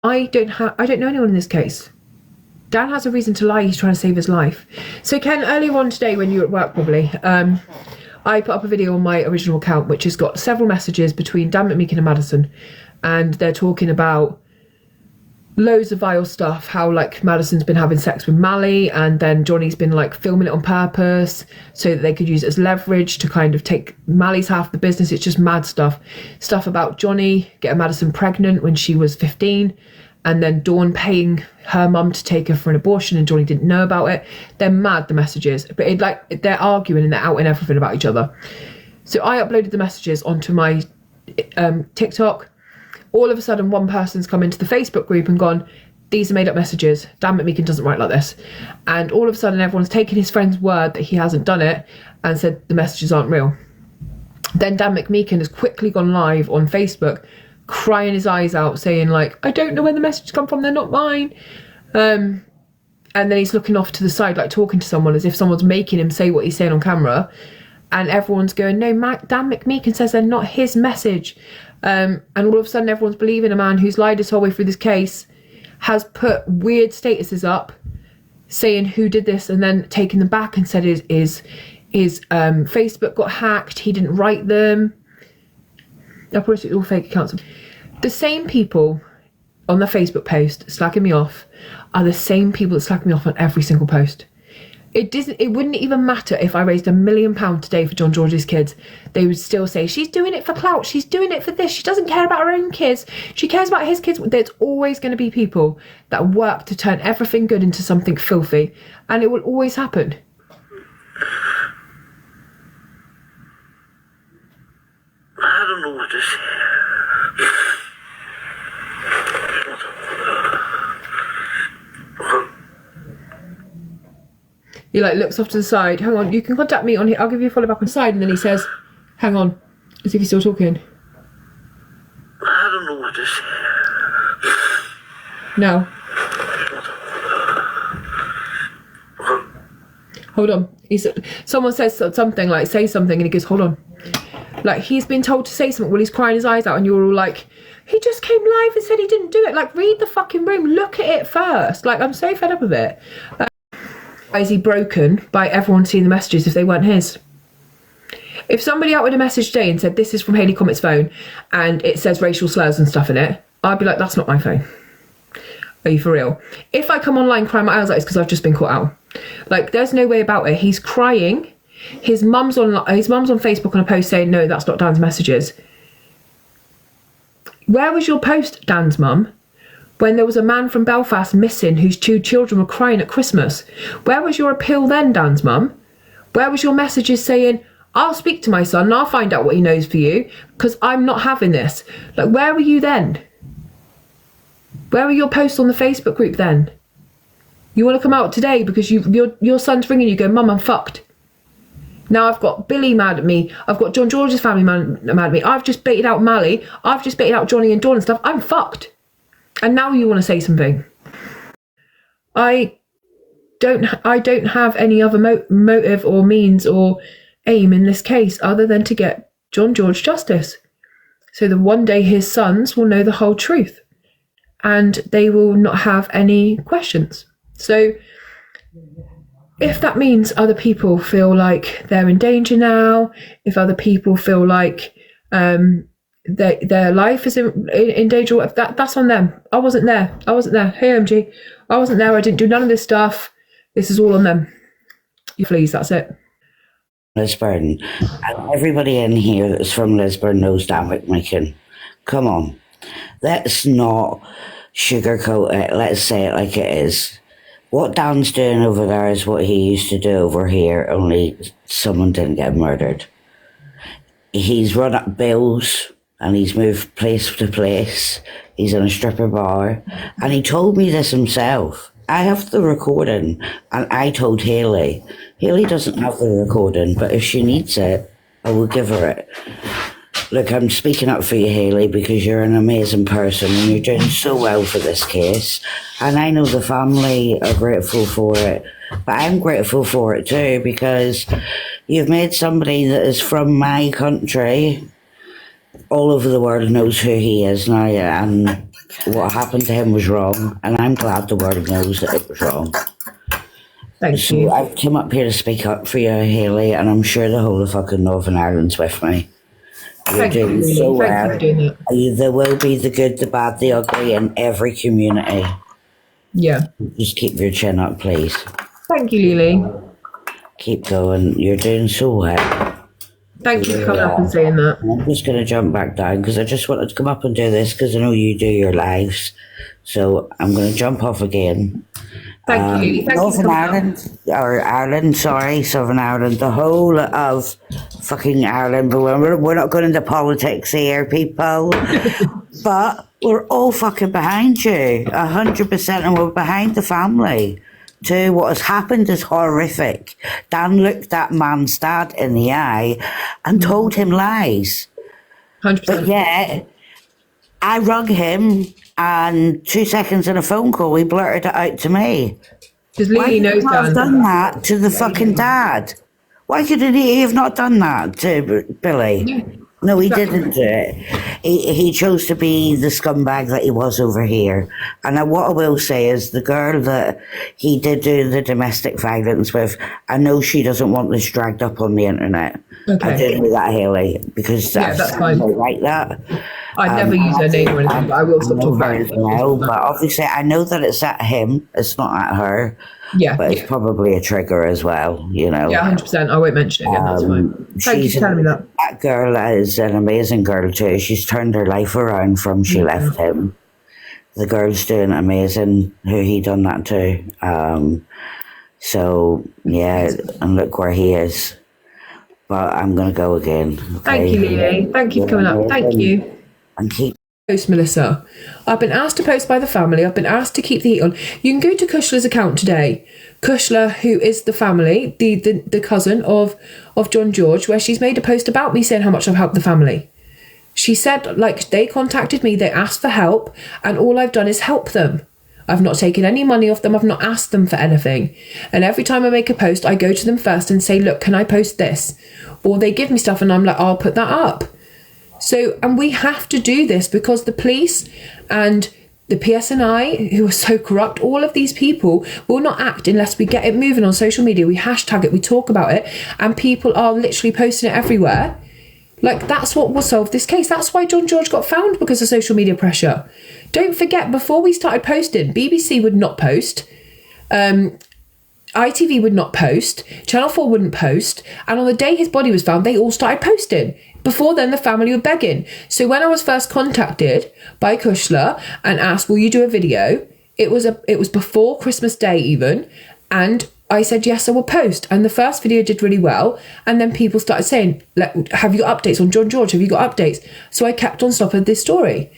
I don't know anyone in this case. Dan has a reason to lie. He's trying to save his life. So Ken, earlier on today when you were at work probably, I put up a video on my original account which has got several messages between Dan McMeekin and Madison, and they're talking about loads of vile stuff, how like Madison's been having sex with Mally, and then Johnny's been like filming it on purpose so that they could use it as leverage to kind of take Mally's half of the business. It's just mad stuff about Johnny getting Madison pregnant when she was 15, and then Dawn paying her mum to take her for an abortion and Johnny didn't know about it. They're mad, the messages, but they're arguing and they're out and everything about each other. So I uploaded the messages onto my TikTok. All of a sudden, one person's come into the Facebook group and gone, these are made up messages. Dan McMeekin doesn't write like this. And all of a sudden, everyone's taken his friend's word that he hasn't done it and said the messages aren't real. Then Dan McMeekin has quickly gone live on Facebook, crying his eyes out, saying like, I don't know where the messages come from, they're not mine. And then he's looking off to the side, like talking to someone as if someone's making him say what he's saying on camera. And everyone's going, no, Dan McMeekin says they're not his message. And all of a sudden everyone's believing a man who's lied his whole way through this case, has put weird statuses up saying who did this and then taken them back and said his Facebook got hacked, he didn't write them. Of course it's all fake accounts. The same people on the Facebook post slacking me off are the same people that slack me off on every single post. It wouldn't even matter if I raised £1 million today for John George's kids. They would still say, she's doing it for clout, she's doing it for this, she doesn't care about her own kids, she cares about his kids. There's always going to be people that work to turn everything good into something filthy, and it will always happen. I don't know what to say. He like looks off to the side. Hang on, you can contact me on here. I'll give you a follow back on the side. And then he says, hang on, as if he's still talking. I don't know what to say. No. Hold on. Someone says something like, say something, and he goes, hold on. Like, he's been told to say something while he's crying his eyes out, and you're all like, he just came live and said he didn't do it. Like, read the fucking room. Look at it first. Like, I'm so fed up of it. Why is he broken by everyone seeing the messages if they weren't his? If somebody outward a message today and said, this is from Hayley Comet's phone, and it says racial slurs and stuff in it, I'd be like, that's not my phone. Are you for real? If I come online crying my eyes out, it's because I've just been caught out. Like, there's no way about it. He's crying. His mum's on Facebook on a post saying, no, that's not Dan's messages. Where was your post, Dan's mum, when there was a man from Belfast missing whose 2 children were crying at Christmas? Where was your appeal then, Dan's mum? Where was your messages saying, I'll speak to my son and I'll find out what he knows for you because I'm not having this? Like, where were you then? Where were your posts on the Facebook group then? You want to come out today because your son's ringing you going, Mum, I'm fucked. Now I've got Billy mad at me. I've got John George's family mad at me. I've just baited out Mally. I've just baited out Johnny and Dawn and stuff. I'm fucked. And now you want to say something. I don't have any other motive or means or aim in this case other than to get John George justice. So that one day his sons will know the whole truth. And they will not have any questions. So if that means other people feel like they're in danger now, if other people feel like their life is in danger, that's on them. I wasn't there. Hey, MG, I wasn't there. I didn't do none of this stuff. This is all on them. You please, that's it. Lisburn, and everybody in here that's from Lisburn knows Dan McMeekin. Come on, let's not sugarcoat it. Let's say it like it is. What Dan's doing over there is what he used to do over here, only someone didn't get murdered. He's run up bills and he's moved place to place. He's in a stripper bar, and he told me this himself. I have the recording, and I told Hayley. Hayley doesn't have the recording, but if she needs it, I will give her it. Look, I'm speaking up for you, Hayley, because you're an amazing person and you're doing so well for this case. And I know the family are grateful for it, but I'm grateful for it too, because you've made somebody that is from my country, all over the world knows who he is now, and what happened to him was wrong, and I'm glad the world knows that it was wrong. Thank So you. I've come up here to speak up for you, Hayley, and I'm sure the whole of fucking Northern Ireland's with me. You're Thank you, doing Lily. so Thank you well. for doing that. There will be the good, the bad, the ugly in every community. Yeah. Just keep your chin up, please. Thank you, Lily. Keep going. You're doing so well. Thank you for coming up and saying that. I'm just going to jump back down because I just wanted to come up and do this because I know you do your lives. So I'm going to jump off again. Thank you, Lily. Thank you for Northern coming up. Ireland, or Ireland, sorry, Southern Ireland, the whole of fucking Ireland, but we're not going into politics here, people. But we're all fucking behind you, 100%, and we're behind the family. Too, what has happened is horrific. Dan looked that man's dad in the eye and told him lies. 100%. But yeah, I rung him, and 2 seconds in a phone call, he blurted it out to me. Because Why Lily could he knows not have Dan. done that to the fucking dad? Why couldn't he have not done that to Billy? Yeah. No, he Exactly. didn't do it. He chose to be the scumbag that he was over here. And what I will say is the girl that he did do the domestic violence with, I know she doesn't want this dragged up on the internet. Okay. I do know that, Hayley, because Yeah, that's fine. not like that. I'd never use her name or anything, but I will stop talking about as it. well, but obviously I know that it's at him, it's not at her. Yeah. But it's probably a trigger as well, you know. Yeah, 100%. I won't mention it again. That's fine. Thank you She's for telling me that. That girl is an amazing girl too. She's turned her life around from she left him. The girl's doing amazing who he done that to. So yeah, and look where he is. But I'm gonna go again. Okay? Thank you, Lily. Thank you for coming up. Thank you. And keep Post, Melissa. I've been asked to post by the family. I've been asked to keep the heat on. You can go to Kushla's account today. Kushla, who is the family, the cousin of John George, where she's made a post about me saying how much I've helped the family. She said, like, they contacted me, they asked for help, and all I've done is help them. I've not taken any money off them. I've not asked them for anything. And every time I make a post, I go to them first and say, look, can I post this? Or they give me stuff and I'm like, I'll put that up. So, and we have to do this because the police and the PSNI, who are so corrupt, all of these people will not act unless we get it moving on social media. We hashtag it, we talk about it, and people are literally posting it everywhere. Like, that's what will solve this case. That's why John George got found, because of social media pressure. Don't forget, before we started posting, BBC would not post. ITV would not post, Channel 4 wouldn't post, and on the day his body was found, they all started posting. Before then, the family were begging. So when I was first contacted by Kushla and asked, will you do a video? It was before Christmas Day even, and I said, yes, I will post. And the first video did really well, and then people started saying, have you got updates on John George? Have you got updates? So I kept on top of this story.